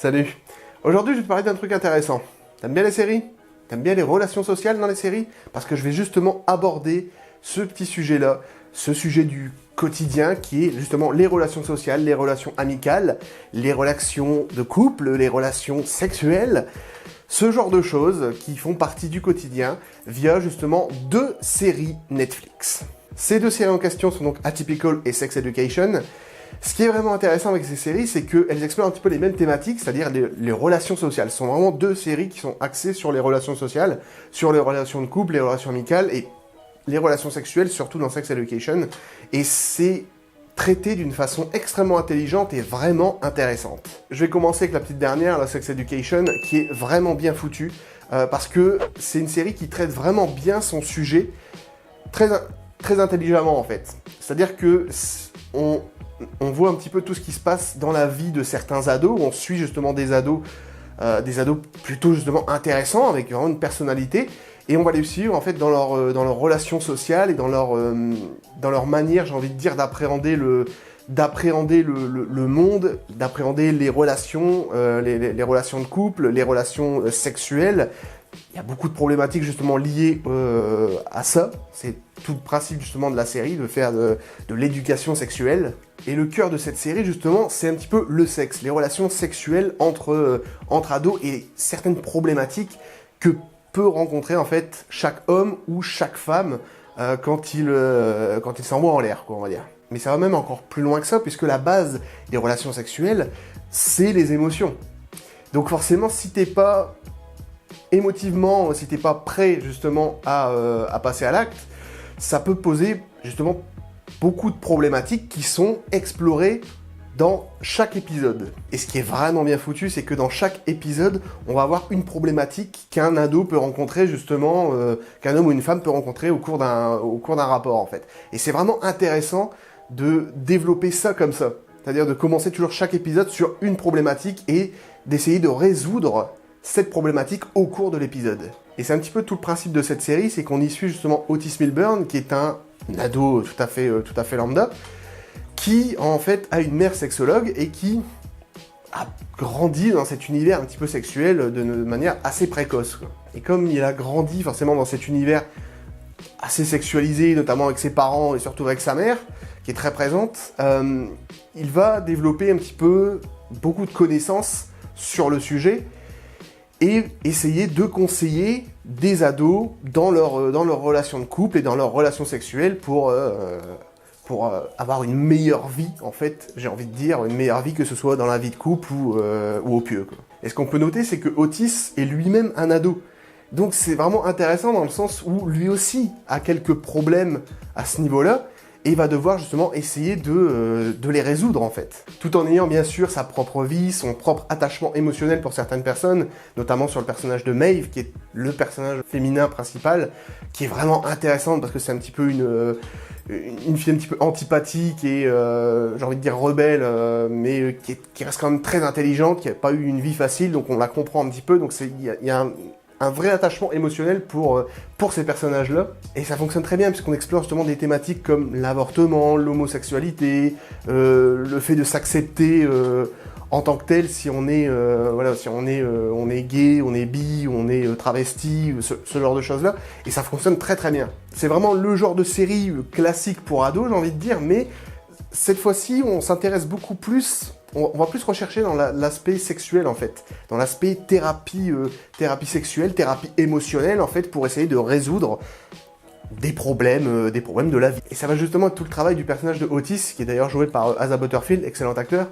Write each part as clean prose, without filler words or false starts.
Salut. Aujourd'hui, je vais te parler d'un truc intéressant. T'aimes bien les séries? T'aimes bien les relations sociales dans les séries? Parce que je vais justement aborder ce petit sujet-là, ce sujet du quotidien qui est justement les relations sociales, les relations amicales, les relations de couple, les relations sexuelles, ce genre de choses qui font partie du quotidien via justement 2 séries Netflix. Ces 2 séries en question sont donc Atypical et Sex Education. Ce qui est vraiment intéressant avec ces séries, c'est qu'elles explorent un petit peu les mêmes thématiques, c'est-à-dire les relations sociales. Ce sont vraiment 2 séries qui sont axées sur les relations sociales, sur les relations de couple, les relations amicales et les relations sexuelles, surtout dans Sex Education. Et c'est traité d'une façon extrêmement intelligente et vraiment intéressante. Je vais commencer avec la petite dernière, la Sex Education, qui est vraiment bien foutue, parce que c'est une série qui traite vraiment bien son sujet, très intelligemment en fait. C'est-à-dire que on voit un petit peu tout ce qui se passe dans la vie de certains ados. On suit justement des ados plutôt justement intéressants, avec vraiment une personnalité. Et on va les suivre en fait dans leur relations sociales et dans leur manière, j'ai envie de dire, d'appréhender le monde, d'appréhender les relations, les relations de couple, les relations sexuelles. Il y a beaucoup de problématiques justement liées à ça. C'est tout le principe justement de la série, de faire de l'éducation sexuelle. Et le cœur de cette série justement, c'est un petit peu le sexe, les relations sexuelles entre ados et certaines problématiques que peut rencontrer en fait chaque homme ou chaque femme quand il s'envoie en l'air, quoi, on va dire. Mais ça va même encore plus loin que ça, puisque la base des relations sexuelles, c'est les émotions. Donc forcément, si t'es pas émotivement, si t'es pas prêt justement à passer à l'acte, ça peut poser justement beaucoup de problématiques qui sont explorées dans chaque épisode. Et ce qui est vraiment bien foutu, c'est que dans chaque épisode, on va avoir une problématique qu'un ado peut rencontrer justement, qu'un homme ou une femme peut rencontrer au cours d'un rapport en fait. Et c'est vraiment intéressant de développer ça comme ça. C'est-à-dire de commencer toujours chaque épisode sur une problématique et d'essayer de résoudre cette problématique au cours de l'épisode. Et c'est un petit peu tout le principe de cette série, c'est qu'on y suit justement Otis Milburn, qui est un ado tout à fait lambda, qui en fait a une mère sexologue et qui a grandi dans cet univers un petit peu sexuel de manière assez précoce, quoi. Et comme il a grandi forcément dans cet univers assez sexualisé, notamment avec ses parents et surtout avec sa mère, qui est très présente, il va développer un petit peu beaucoup de connaissances sur le sujet et essayer de conseiller des ados dans leur relations de couple et dans leurs relations sexuelles pour avoir une meilleure vie, en fait, j'ai envie de dire, une meilleure vie que ce soit dans la vie de couple ou au pieu, quoi. Et ce qu'on peut noter, c'est que Otis est lui-même un ado. Donc c'est vraiment intéressant dans le sens où lui aussi a quelques problèmes à ce niveau-là, et il va devoir justement essayer de les résoudre en fait. Tout en ayant bien sûr sa propre vie, son propre attachement émotionnel pour certaines personnes, notamment sur le personnage de Maeve, qui est le personnage féminin principal, qui est vraiment intéressante parce que c'est un petit peu une fille un petit peu antipathique et j'ai envie de dire rebelle, mais qui reste quand même très intelligente, qui n'a pas eu une vie facile, donc on la comprend un petit peu, donc il y a un vrai attachement émotionnel pour ces personnages-là. Et ça fonctionne très bien, puisqu'on explore justement des thématiques comme l'avortement, l'homosexualité, le fait de s'accepter en tant que tel, si on est, on est gay, on est bi, on est travesti, ce genre de choses-là. Et ça fonctionne très très bien. C'est vraiment le genre de série classique pour ados, j'ai envie de dire, mais cette fois-ci, on s'intéresse beaucoup plus. On va plus rechercher dans l'aspect sexuel en fait, dans l'aspect thérapie sexuelle, thérapie émotionnelle en fait, pour essayer de résoudre des problèmes de la vie. Et ça va justement être tout le travail du personnage de Otis, qui est d'ailleurs joué par Asa Butterfield, excellent acteur,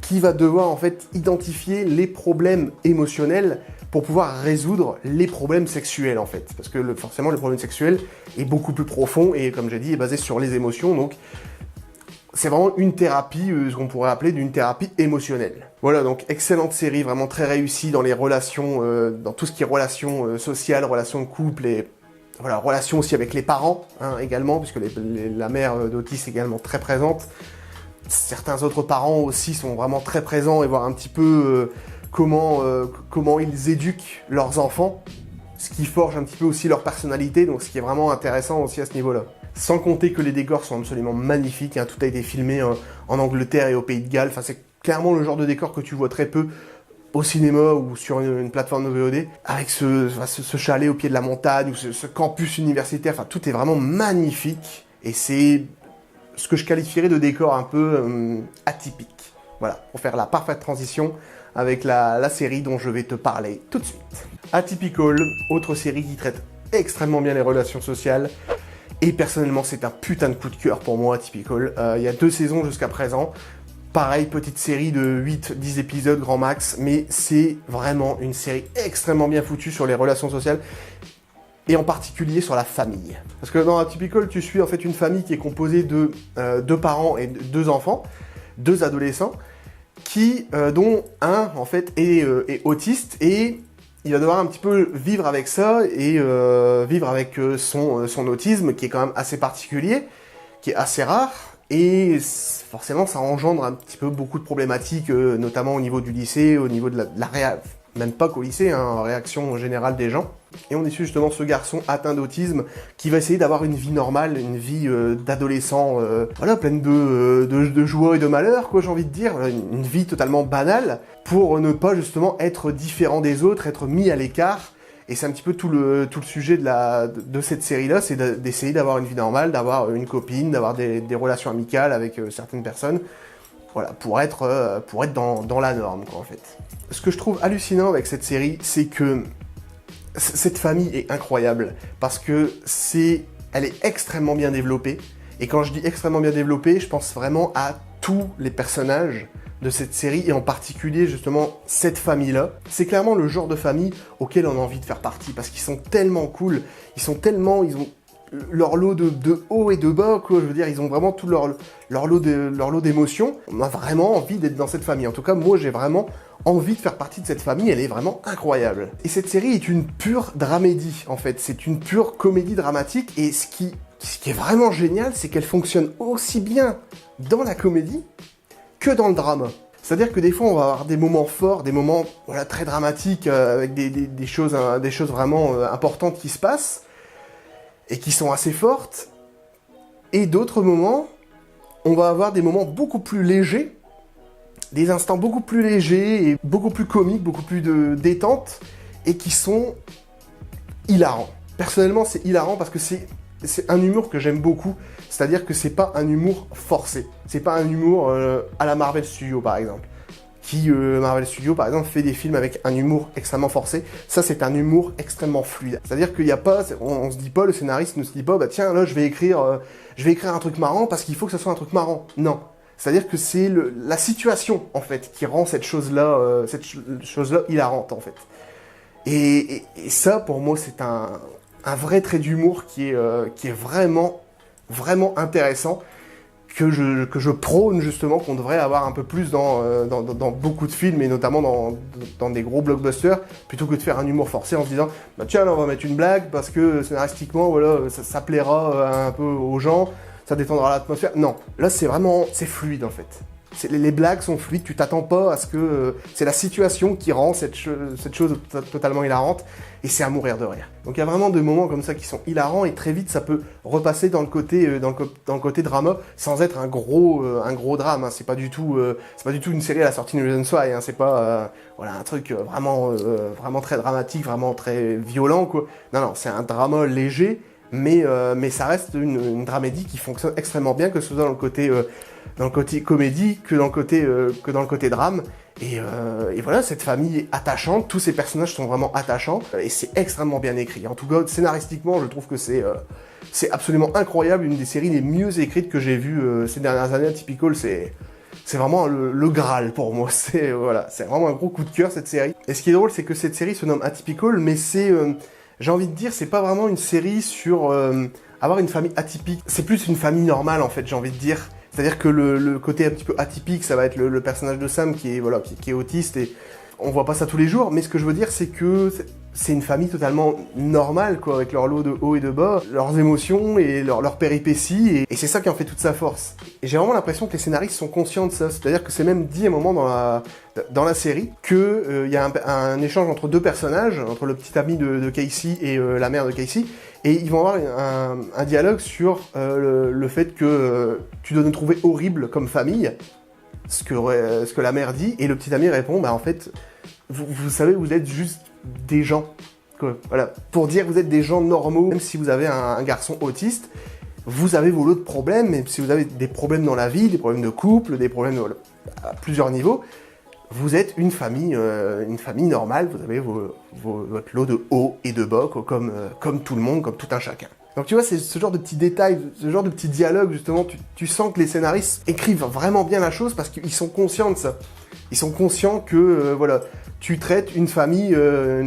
qui va devoir en fait identifier les problèmes émotionnels pour pouvoir résoudre les problèmes sexuels en fait, parce que forcément le problème sexuel est beaucoup plus profond et comme j'ai dit est basé sur les émotions, donc c'est vraiment une thérapie, ce qu'on pourrait appeler d'une thérapie émotionnelle. Voilà, donc excellente série, vraiment très réussie dans les relations, dans tout ce qui est relations sociales, relations de couple et voilà, relations aussi avec les parents, hein, également, puisque la mère d'Otis est également très présente. Certains autres parents aussi sont vraiment très présents et voir un petit peu comment ils éduquent leurs enfants, ce qui forge un petit peu aussi leur personnalité, donc ce qui est vraiment intéressant aussi à ce niveau-là. Sans compter que les décors sont absolument magnifiques, hein, tout a été filmé en Angleterre et au Pays de Galles, enfin c'est clairement le genre de décor que tu vois très peu au cinéma ou sur une plateforme de VOD, avec ce chalet au pied de la montagne, ou ce campus universitaire, enfin tout est vraiment magnifique, et c'est ce que je qualifierais de décor un peu atypique. Voilà, pour faire la parfaite transition avec la série dont je vais te parler tout de suite. Atypical, autre série qui traite extrêmement bien les relations sociales, et personnellement c'est un putain de coup de cœur pour moi, Atypical. Il y a 2 saisons jusqu'à présent. Pareil, petite série de 8-10 épisodes grand max, mais c'est vraiment une série extrêmement bien foutue sur les relations sociales, et en particulier sur la famille. Parce que dans Atypical, tu suis en fait une famille qui est composée de 2 parents et 2 enfants, 2 adolescents, dont un en fait est autiste, et il va devoir un petit peu vivre avec ça, et vivre avec son autisme, qui est quand même assez particulier, qui est assez rare, et forcément ça engendre un petit peu beaucoup de problématiques, notamment au niveau du lycée, au niveau de la réaction, même pas qu'au lycée, hein, réaction générale des gens. Et on est sur justement ce garçon atteint d'autisme qui va essayer d'avoir une vie normale, une vie d'adolescent, voilà, pleine de joie et de malheur, quoi, j'ai envie de dire, une vie totalement banale, pour ne pas justement être différent des autres, être mis à l'écart. Et c'est un petit peu tout le sujet de cette série-là, c'est d'essayer d'avoir une vie normale, d'avoir une copine, d'avoir des relations amicales avec certaines personnes, voilà, pour être dans la norme, quoi, en fait. Ce que je trouve hallucinant avec cette série, c'est que cette famille est incroyable, parce que elle est extrêmement bien développée, et quand je dis extrêmement bien développée, je pense vraiment à tous les personnages de cette série, et en particulier justement cette famille-là. C'est clairement le genre de famille auquel on a envie de faire partie, parce qu'ils sont tellement cool, ils ont leur lot de haut et de bas, quoi. Je veux dire, ils ont vraiment tout leur lot d'émotions. On a vraiment envie d'être dans cette famille. En tout cas, moi, j'ai vraiment envie de faire partie de cette famille. Elle est vraiment incroyable. Et cette série est une pure dramédie, en fait. C'est une pure comédie dramatique. Et ce qui est vraiment génial, c'est qu'elle fonctionne aussi bien dans la comédie que dans le drama. C'est-à-dire que des fois, on va avoir des moments forts, des moments, voilà, très dramatiques, avec des choses vraiment importantes qui se passent, et qui sont assez fortes, et d'autres moments, on va avoir des moments beaucoup plus légers, des instants beaucoup plus légers, et beaucoup plus comiques, beaucoup plus de détente, et qui sont hilarants. Personnellement, c'est hilarant parce que c'est un humour que j'aime beaucoup, c'est-à-dire que c'est pas un humour forcé, c'est pas un humour à la Marvel Studios, par exemple. Marvel Studios, par exemple, fait des films avec un humour extrêmement forcé. Ça, c'est un humour extrêmement fluide. C'est-à-dire qu'il n'y a pas, on se dit pas, le scénariste ne se dit pas, bah tiens, là, je vais écrire un truc marrant parce qu'il faut que ça soit un truc marrant. Non. C'est-à-dire que c'est la situation, en fait, qui rend cette chose-là hilarante, en fait. Et ça, pour moi, c'est un vrai trait d'humour qui est vraiment, vraiment intéressant, que je prône justement, qu'on devrait avoir un peu plus dans beaucoup de films, et notamment dans des gros blockbusters, plutôt que de faire un humour forcé en se disant bah tiens, là on va mettre une blague parce que scénaristiquement voilà, ça plaira un peu aux gens, ça détendra l'atmosphère. Non, là c'est fluide en fait. Les blagues sont fluides, tu t'attends pas à ce que... c'est la situation qui rend cette chose totalement hilarante, et c'est à mourir de rire. Donc il y a vraiment des moments comme ça qui sont hilarants, et très vite ça peut repasser dans le côté drama, sans être un gros drame, hein. C'est pas du tout une série à la sortie de Reason Why, hein. C'est pas voilà, un truc vraiment très dramatique, vraiment très violent, quoi. Non, c'est un drama léger, mais ça reste une dramédie qui fonctionne extrêmement bien, que ce soit dans le côté comédie, que dans le côté drame. Et voilà, cette famille est attachante, tous ces personnages sont vraiment attachants, et c'est extrêmement bien écrit. En tout cas, scénaristiquement, je trouve que c'est absolument incroyable, une des séries les mieux écrites que j'ai vues ces dernières années. Atypical, c'est vraiment le Graal pour moi. C'est vraiment un gros coup de cœur, cette série. Et ce qui est drôle, c'est que cette série se nomme Atypical, mais j'ai envie de dire, c'est pas vraiment une série sur avoir une famille atypique. C'est plus une famille normale, en fait, j'ai envie de dire. C'est-à-dire que le côté un petit peu atypique, ça va être le personnage de Sam qui est autiste, et on voit pas ça tous les jours, mais ce que je veux dire, c'est que c'est une famille totalement normale, quoi, avec leur lot de haut et de bas, leurs émotions et leurs péripéties, et c'est ça qui en fait toute sa force. Et j'ai vraiment l'impression que les scénaristes sont conscients de ça, c'est-à-dire que c'est même dit à un moment dans la série que y a un échange entre 2 personnages, entre le petit ami de Casey et la mère de Casey, et ils vont avoir un dialogue sur le fait que tu dois nous trouver horribles comme famille, ce que la mère dit, et le petit ami répond, bah en fait, vous savez, vous êtes juste des gens. Quoi. Voilà. Pour dire que vous êtes des gens normaux, même si vous avez un garçon autiste, vous avez vos lots de problèmes, même si vous avez des problèmes dans la vie, des problèmes de couple, des problèmes à plusieurs niveaux, vous êtes une famille normale, vous avez votre lot de hauts et de bas, quoi, comme tout le monde, comme tout un chacun. Donc tu vois, c'est ce genre de petits détails, ce genre de petits dialogues, justement, tu sens que les scénaristes écrivent vraiment bien la chose parce qu'ils sont conscients de ça. Ils sont conscients que, voilà, tu traites une famille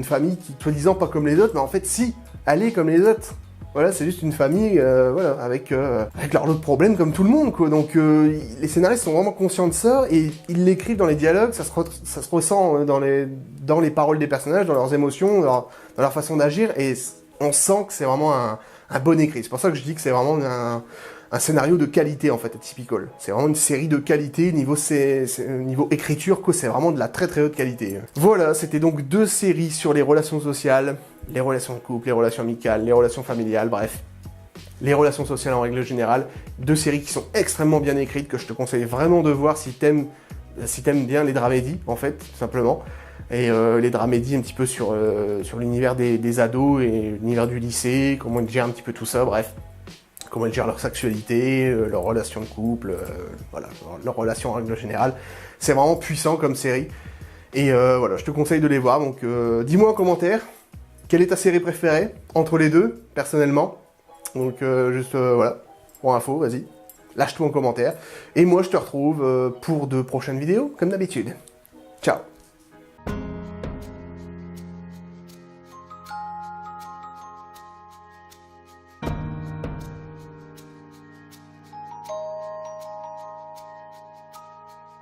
qui, soi-disant, pas comme les autres, mais en fait, si, elle est comme les autres. Voilà, c'est juste une famille, voilà, avec leur lot de problèmes comme tout le monde, quoi. Donc, les scénaristes sont vraiment conscients de ça et ils l'écrivent dans les dialogues, ça se ressent dans les paroles des personnages, dans leurs émotions, dans leur façon d'agir, et on sent que c'est vraiment un bon écrit. C'est pour ça que je dis que c'est vraiment un scénario de qualité, en fait, Atypical. C'est vraiment une série de qualité, niveau écriture, quoi, c'est vraiment de la très très haute qualité. Voilà, c'était donc 2 séries sur les relations sociales, les relations de couple, les relations amicales, les relations familiales, bref. Les relations sociales en règle générale. 2 séries qui sont extrêmement bien écrites, que je te conseille vraiment de voir si t'aimes bien les dramédies, en fait, tout simplement. Et les dramédies un petit peu sur l'univers des ados et l'univers du lycée, comment ils gèrent un petit peu tout ça, bref. Comment ils gèrent leur sexualité, leurs relations de couple, voilà, leurs relations en règle générale. C'est vraiment puissant comme série. Et voilà, je te conseille de les voir. Donc dis-moi en commentaire, quelle est ta série préférée entre les deux, personnellement. Donc juste, voilà, pour info, vas-y, lâche-toi en commentaire. Et moi, je te retrouve pour de prochaines vidéos, comme d'habitude. Ciao.